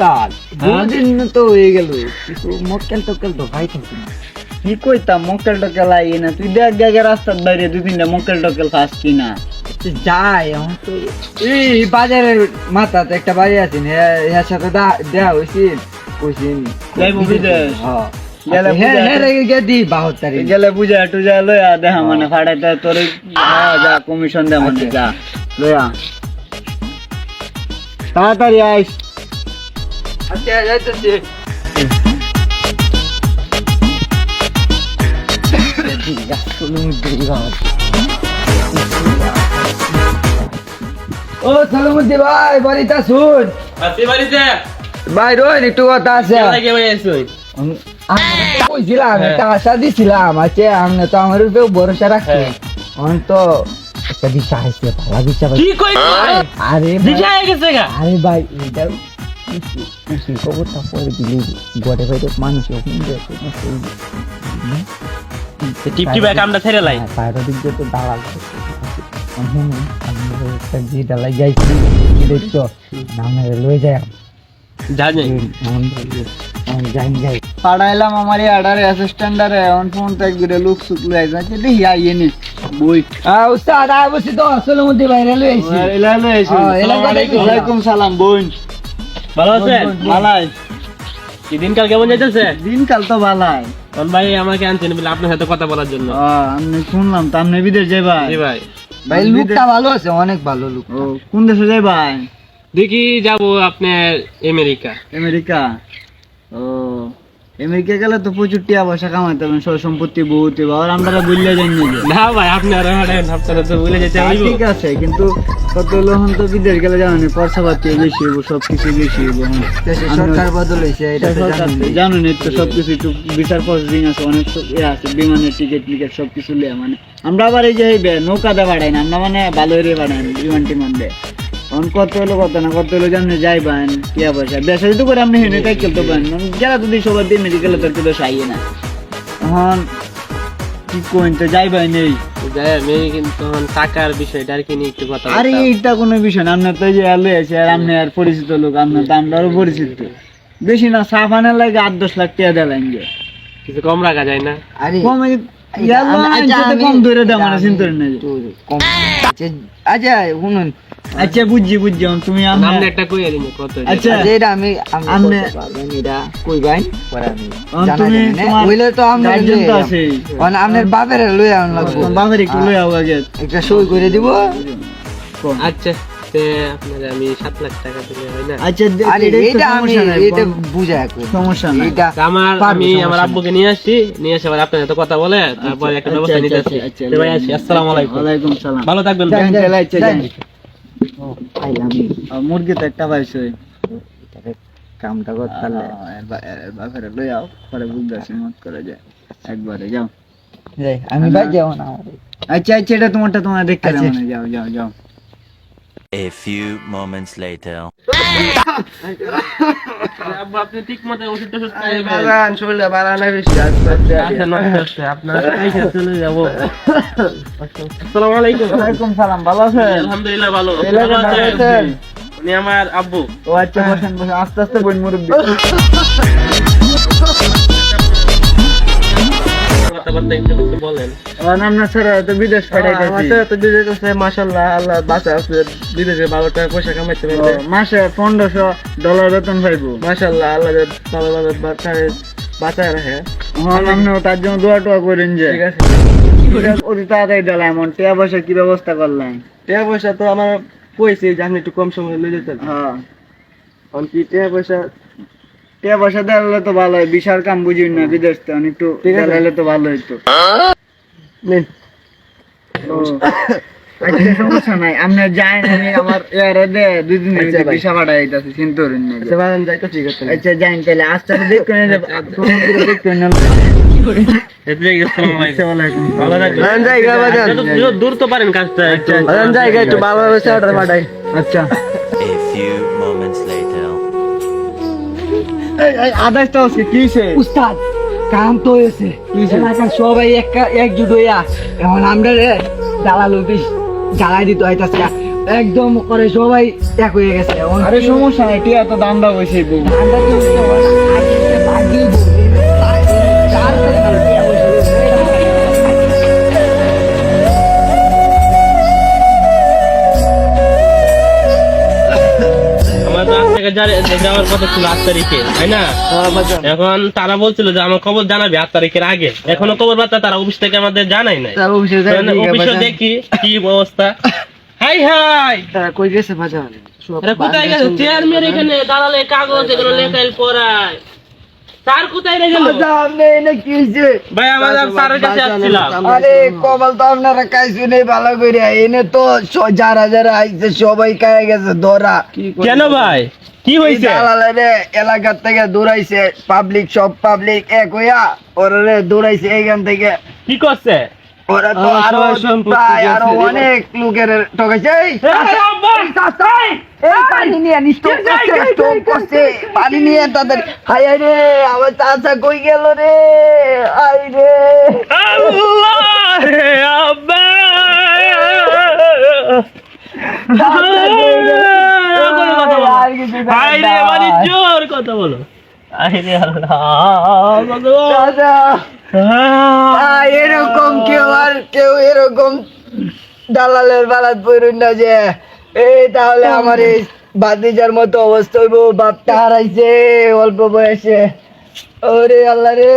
উস্তাদ দুদিন তো হয়ে গেল, কিছু মক্কেল টক্কেল তো পাইতেছি না। কি কইতাম মক্কেল টক্কেল আইয়ে না, তুই দেখ জায়গায় রাস্তার বাইরে 2-3টা মক্কেল টক্কেল পাস কিনা। যাই এখন তো এই বাজারের মাথাতে একটা বাড়ি আছে, এর সাথে দেয়া হয়েছে, কইছেন যাইবো বিদেশ। হ্যাঁ গেলে দি 72 তারিখ গেলে বুঝা টুজা লয়া দেখা মানে ফাড়াইতে তোর যা কমিশন দে মানে যা লয়া তাড়াতাড়ি আইস। আচ্ছা যাইতেছি। ও সালামুদ্দি ভাই, বাড়িতে শুন আছি বাড়িতে। ভাই রোজ একটু কথা আছে। লাগে ভাই আসুন। কইছিলাম একটা আশা দিছিলাম, আছে আপনি তো আমার উপরে ভরসা রাখছেন, এখন তো একটা দিশা হয়েছে, ভালো দিশা ভাই। কি কই ভাই? আরে দিশা হয়ে গেছে গা। আরে ভাই এটা খুশি খবরটা পরে দিলে গড়ে বাইরে মানুষ টিপ টিপ কামটা ছেড়ে লাই। বাইরের দিক দিয়ে তো দালাল যে ডালাই যাইছি দেখছো নামে লয়ে যায় জানি যাই পাড়াইলাম আমার আডারে অ্যাসিস্ট্যান্টারে অন ফোন তে গিরে লুক সুক লয়ে যাচ্ছে দেখি আইয়ে নি বই উস্তাদ আয় বসি তো আসলে মধ্যে বাইরে লয়ে আইছি। এলা লয়ে আইছি। আসসালামু আলাইকুম। ওয়ালাইকুম সালাম বোন। ভালো আছেন? ভালাই কি দিনকাল কেমন যাইতেছে? দিনকাল তো ভালাই। কোন ভাই আমাকে আনছেন বলে আপনার সাথে কথা বলার জন্য। আমি শুনলাম তো আপনি বিদেশ যাইবা। জি ভাই। ভাই লুকটা ভালো আছে, অনেক ভালো লুক। ও কোন দেশে যাইবা? দেখি যাব আপনার আমেরিকা। আমেরিকা। ও আমেরিকা গেলে তো প্রচুর টাকা পয়সা কামাইতে হবে, সব সম্পত্তি বহুত হবে, আর আমরা বুঝলে যাই না। না ভাই আপনারা আপনারা তো বলে যেতে হইব। ঠিক আছে কিন্তু কত হলো হন তো বিদেশ গেলে জানেন খরচাপাতি বেশি হইব, সবকিছু বেশি হইব। দেশে সরকার বদল হয়েছে, এটা তো জানেন। জানেন তো সবকিছু একটু বিচার প্রসেসিং আছে, অনেক আছে, বিমানের টিকিট টিকিট সবকিছু লিয়া মানে আমরা আবার এই যে নৌকা দিয়ে বাড়াই না, আমরা মানে ভালো রে বাড়াই বিমান টিমান দেয়। এখন কত হলো কত না কত হলো জানেন যাইবেন টিয়া পয়সা বেসা তো করে আপনি হেনে তাই খেলতে পারেন, যারা যদি সবার দিয়ে মেডিকেলে তো একটু বেশ আইয়ে না। এখন কি কইন তো যাইবেন নেই যাই আমি কিন্তু টাকার বিষয়টা আর কি নিয়ে একটু কথা আরে বলতাম। এইটা কোনো বিষয় না, আপনার তো এই যে আলো আছে আর আপনি আর পরিচিত লোক, আপনার তো আমরাও পরিচিত, বেশি না সাফানের লাগে 8-10 লাখ টাকা দেন যে কিছু কম রাখা যায় না। আরে কম কম ধরে দেয় মানে চিন্তা নেই। আচ্ছা শুনুন, আচ্ছা বুঝছি বুঝছি তুমি আপনি একটা কইয়া দিন কত। আচ্ছা এটা আমি আমনে এটা কই বাইন পরে আমি তুমি তোমার হইলে তো আমি গার্জিয়ান তো আছে, আপনার বাপের লই আন লাগবো, তোমার বাবার একটু লই আও আগে একটা সই করে দিব। আচ্ছা তে আপনার আমি 7 লাখ টাকা দিলে হয় না? আচ্ছা আরে এটা আমি এটা বুঝাই কই, সমস্যা নাই। এটা তা আমি আমার আব্বুকে নিয়ে আসছি, নিয়ে এসে আবার আপনার সাথে কথা বলে তারপরে একটা ব্যবস্থা নিতে আসছি। তো ভাই আসি, আসসালামু আলাইকুম। ওয়ালাইকুম সালাম। ভালো থাকবেন ভাই। মুরগি তো একটা পাইছে, কামটা করতে পারলে বাপের লই আও পরে বুঝতেছি মত করে যায় একবারে যাও। আমি ভাই যাও না। আচ্ছা আচ্ছা এটা তোমারটা তোমার দেখতে মানে যাও যাও যাও। A few moments later. আব্বু আপনি ঠিক মতো ওষুধ টষুধ খাইবেন। বাগান শরীরে বাড়ানো বেশি আচ্ছা নষ্ট হচ্ছে, আপনার কাছে চলে যাব। আসসালামু আলাইকুম। ওয়ালাইকুম সালাম, ভালো আছেন? আলহামদুলিল্লাহ ভালো। এলাকা ভালো ভালো আছেন? আছেন? উনি আমার আব্বু। ও আচ্ছা বসেন বসেন, আস্তে আস্তে বোন মুরব্বি। কথাবার্তা একটু একটু বলেন। আপনার স্যার তো বিদেশ পাঠাইতেছি, মাশাআল্লাহ আল্লাহ বাঁচা আছে, বিদেশে ভালো টাকা পয়সা কামাইতে পারবে। মাসে $1500 বেতন পাইবো। মাশাআল্লাহ আল্লাহ ভালোভাবে বাঁচায় রাখে। হ্যাঁ আপনিও তার জন্য দোয়া টোয়া করেন যে ঠিক আছে, অতি তাড়াতাড়ি দিলাম। এমন টাকা পয়সা কি ব্যবস্থা করলেন? টাকা পয়সা তো আমার কইছে যে আপনি একটু কম সময় লয়ে যেতেন, হ্যাঁ এখন কি টাকা পয়সা টাকা পয়সা দিলে তো ভালো হয়, বিশাল কাম বুঝি না বিদেশ তো একটু দিলে তো ভালো হইতো। নেন। ও, আচ্ছা সমস্যা নাই, আপনি যাইন, আমি আমার এয়ারে দে 2 দিনের ভিতরে ভিসা পাঠাই দিতেছি, চিন্তা করেন না। আচ্ছা বাগান যাইতো, ঠিক আছে। আচ্ছা যাইন তাহলে আস্তে আস্তে দেখতে নিয়ে যাবো, দেখতে নিয়ে ওয়ালাইকুম ভালো থাকবেন। বাগান জায়গা বাগান দূর তো পারেন কাজটা একটু। বাগান জায়গা একটু ভালোভাবে অর্ডার পাঠাই। আচ্ছা A few moments later. এই আদারটা আছে কিসে? উস্তাদ কাম তো হয়েছে, এলাকার সবাই একজুট হইয়া এখন আমরা রে জ্বালালো বেশ জ্বালাই দিতে হইতাছে, একদম করে সবাই এক হয়ে গেছে আরে সমস্যা নাই, টিয়া তো দাম দাম হয়েছে বউ। আমার তো আজ থেকে যাওয়ার কথা ছিল 8 তারিখে, তাই না? এখন তারা বলছিল যে আমার খবর জানাবে 8 তারিখের আগে, এখনো খবর বার্তা তারা অফিস থেকে আমাদের জানাই নাই। অফিসে দেখি কি অবস্থা। হাই হাই, কই গেছে বাজার আরে কোথায় গেছে? চেয়ারম্যান এখানে দাঁড়ালে কাগজ এগুলো লেখাইল পড়ায়। স্যার কোথায় রে গেল? কি হয়েছে? ভাই আমাদের স্যারের কাছে আসছিলাম। আরে কপাল তো আপনারা খাইছু নেই ভালো করে, এনে তো যারা যারা আইছে সবাই খাই গেছে ধরা। কেন ভাই, কি হয়েছে? এলাকার থেকে দৌড়াইছে, পাবলিক সব পাবলিক এক হইয়া ওরা দৌড়াইছে এইখান থেকে। কি করছে? ওরা তো আরো প্রায় আরো অনেক লোকের ঠকাইছে। এই পানি নিয়ে স্টোভ করছে, পানি নিয়ে তাদের হাই হাই রে আমার চাচা কই গেল রে, আই রে আল্লাহ রে আব্বা, আর কিছু হাই রে মানে জোর কথা বলো। হাই রে আল্লাহ ভগবান। চাচা এরকম কেউ এরকম দালালের বালাত পড়ুন না যে এই তাহলে আমার এই বাতিজার মতো অবস্থা হইব। বাপটা হারাইছে অল্প বয়সে, ওরে আল্লাহ রে।